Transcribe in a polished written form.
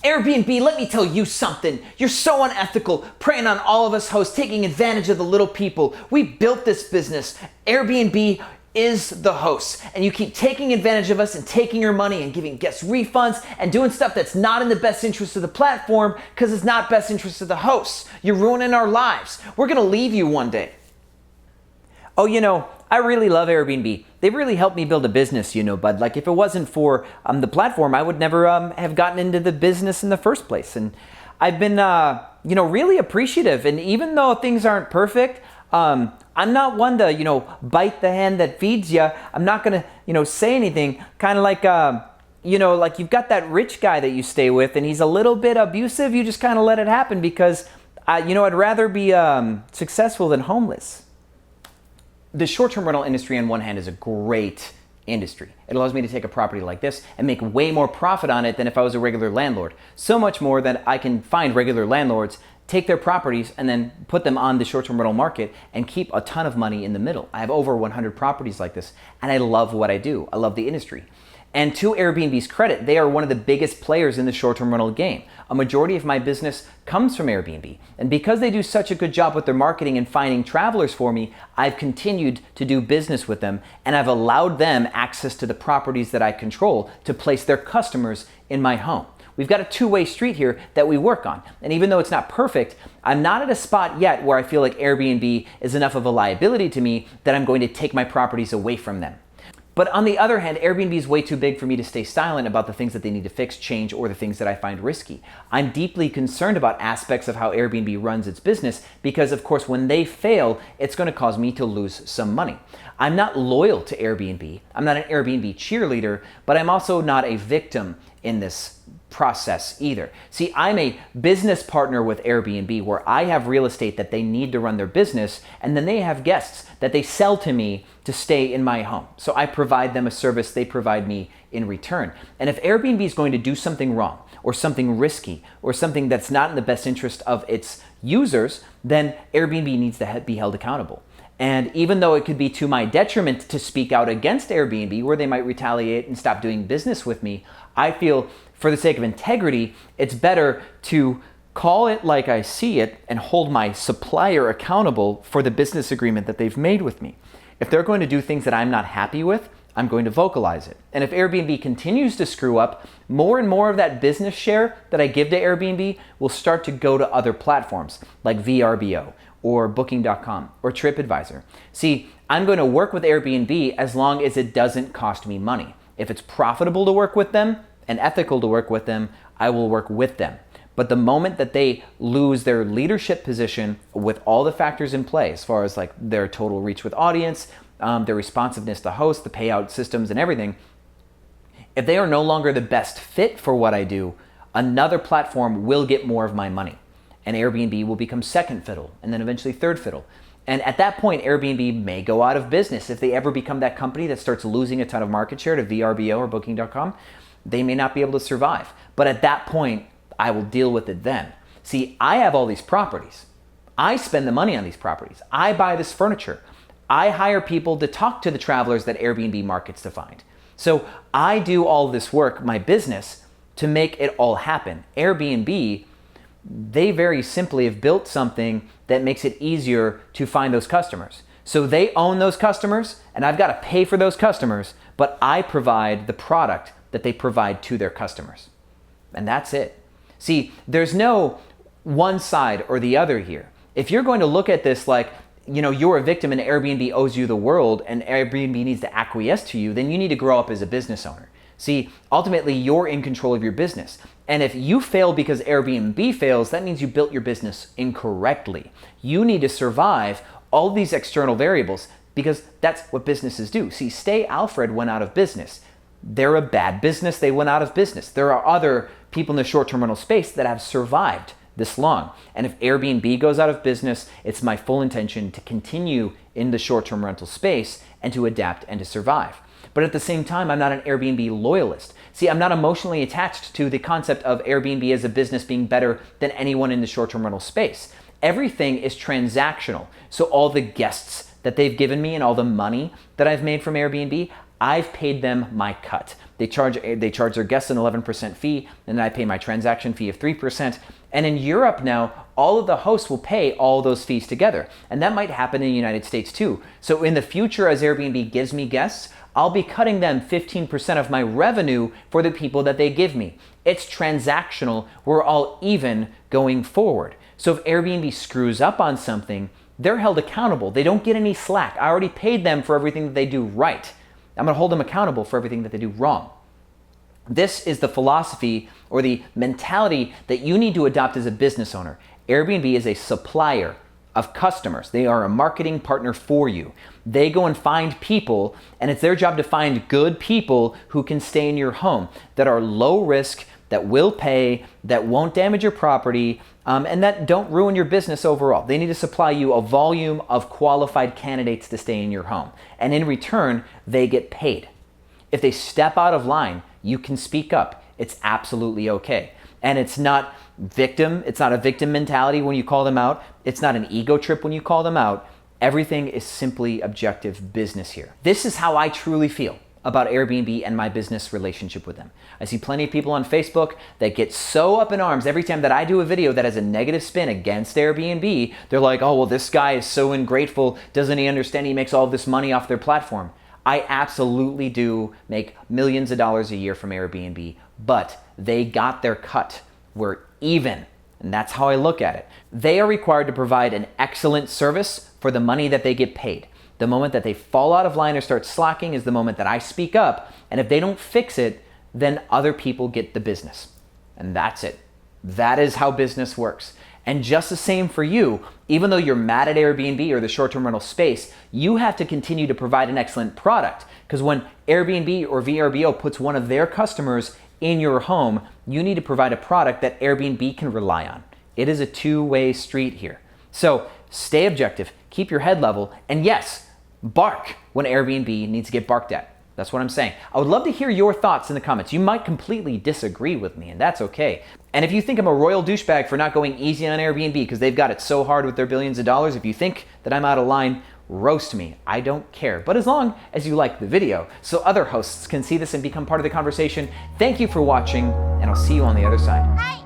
Airbnb, let me tell you something. You're so unethical, preying on all of us hosts, taking advantage of the little people. We built this business. Airbnb is the host, and you keep taking advantage of us and taking your money and giving guests refunds and doing stuff that's not in the best interest of the platform because it's not best interest of the hosts. You're ruining our lives. We're gonna leave you one day. Oh, I really love Airbnb. They've really helped me build a business, bud. Like if it wasn't for the platform, I would never have gotten into the business in the first place. And I've been, really appreciative. And even though things aren't perfect, I'm not one to, bite the hand that feeds you. I'm not gonna, say anything. Kind of like, like you've got that rich guy that you stay with, and he's a little bit abusive. You just kind of let it happen because, I'd rather be successful than homeless. The short-term rental industry on one hand is a great industry. It allows me to take a property like this and make way more profit on it than if I was a regular landlord. So much more that I can find regular landlords, take their properties and then put them on the short-term rental market and keep a ton of money in the middle. I have over 100 properties like this and I love what I do. I love the industry. And to Airbnb's credit, they are one of the biggest players in the short-term rental game. A majority of my business comes from Airbnb. And because they do such a good job with their marketing and finding travelers for me, I've continued to do business with them and I've allowed them access to the properties that I control to place their customers in my home. We've got a two-way street here that we work on. And even though it's not perfect, I'm not at a spot yet where I feel like Airbnb is enough of a liability to me that I'm going to take my properties away from them. But on the other hand, Airbnb is way too big for me to stay silent about the things that they need to fix, change, or the things that I find risky. I'm deeply concerned about aspects of how Airbnb runs its business because, of course, when they fail, it's going to cause me to lose some money. I'm not loyal to Airbnb. I'm not an Airbnb cheerleader, but I'm also not a victim in this process either. See, I'm a business partner with Airbnb where I have real estate that they need to run their business, and then they have guests that they sell to me to stay in my home. So I provide them a service, they provide me in return. And if Airbnb is going to do something wrong or something risky or something that's not in the best interest of its users, then Airbnb needs to be held accountable. And even though it could be to my detriment to speak out against Airbnb, where they might retaliate and stop doing business with me, I feel for the sake of integrity, it's better to call it like I see it and hold my supplier accountable for the business agreement that they've made with me. If they're going to do things that I'm not happy with, I'm going to vocalize it. And if Airbnb continues to screw up, more and more of that business share that I give to Airbnb will start to go to other platforms like VRBO or Booking.com or TripAdvisor. See, I'm going to work with Airbnb as long as it doesn't cost me money. If it's profitable to work with them and ethical to work with them, I will work with them. But the moment that they lose their leadership position with all the factors in play, as far as like their total reach with audience, their responsiveness to host, the payout systems and everything, if they are no longer the best fit for what I do, another platform will get more of my money. And Airbnb will become second fiddle and then eventually third fiddle. And at that point, Airbnb may go out of business. If they ever become that company that starts losing a ton of market share to VRBO or Booking.com, they may not be able to survive. But at that point, I will deal with it then. See, I have all these properties. I spend the money on these properties. I buy this furniture. I hire people to talk to the travelers that Airbnb markets to find. So I do all this work, my business, to make it all happen. Airbnb, they very simply have built something that makes it easier to find those customers. So they own those customers and I've got to pay for those customers, but I provide the product that they provide to their customers. And that's it. See, there's no one side or the other here. If you're going to look at this like, you're a victim and Airbnb owes you the world and Airbnb needs to acquiesce to you, then you need to grow up as a business owner. See, ultimately, you're in control of your business. And if you fail because Airbnb fails, that means you built your business incorrectly. You need to survive all these external variables because that's what businesses do. See, Stay Alfred went out of business. They're a bad business. They went out of business. There are other people in the short-term rental space that have survived this long. And if Airbnb goes out of business, it's my full intention to continue in the short-term rental space and to adapt and to survive. But at the same time, I'm not an Airbnb loyalist. See, I'm not emotionally attached to the concept of Airbnb as a business being better than anyone in the short-term rental space. Everything is transactional. So all the guests that they've given me and all the money that I've made from Airbnb, I've paid them my cut. They charge their guests an 11% fee, and then I pay my transaction fee of 3%. And in Europe now, all of the hosts will pay all those fees together. And that might happen in the United States too. So in the future, as Airbnb gives me guests, I'll be cutting them 15% of my revenue for the people that they give me. It's transactional. We're all even going forward. So if Airbnb screws up on something, they're held accountable. They don't get any slack. I already paid them for everything that they do right. I'm gonna hold them accountable for everything that they do wrong. This is the philosophy or the mentality that you need to adopt as a business owner. Airbnb is a supplier of customers. They are a marketing partner for you. They go and find people, and it's their job to find good people who can stay in your home, that are low risk, that will pay, that won't damage your property, and that don't ruin your business overall. They need to supply you a volume of qualified candidates to stay in your home. And in return, they get paid. If they step out of line, you can speak up. It's absolutely okay. And it's not a victim mentality when you call them out. It's not an ego trip when you call them out. Everything is simply objective business here. This is how I truly feel about Airbnb and my business relationship with them. I see plenty of people on Facebook that get so up in arms every time that I do a video that has a negative spin against Airbnb. They're like, oh, well, this guy is so ungrateful. Doesn't he understand he makes all this money off their platform? I absolutely do make millions of dollars a year from Airbnb, but they got their cut. We're even, and that's how I look at it. They are required to provide an excellent service for the money that they get paid. The moment that they fall out of line or start slacking is the moment that I speak up, and if they don't fix it, then other people get the business. And that's it. That is how business works. And just the same for you, even though you're mad at Airbnb or the short-term rental space, you have to continue to provide an excellent product. Because when Airbnb or VRBO puts one of their customers in your home, you need to provide a product that Airbnb can rely on. It is a two-way street here. So stay objective, keep your head level, and yes, bark when Airbnb needs to get barked at. That's what I'm saying. I would love to hear your thoughts in the comments. You might completely disagree with me, and that's okay. And if you think I'm a royal douchebag for not going easy on Airbnb because they've got it so hard with their billions of dollars, if you think that I'm out of line, roast me. I don't care. But as long as you like the video, so other hosts can see this and become part of the conversation, thank you for watching, and I'll see you on the other side.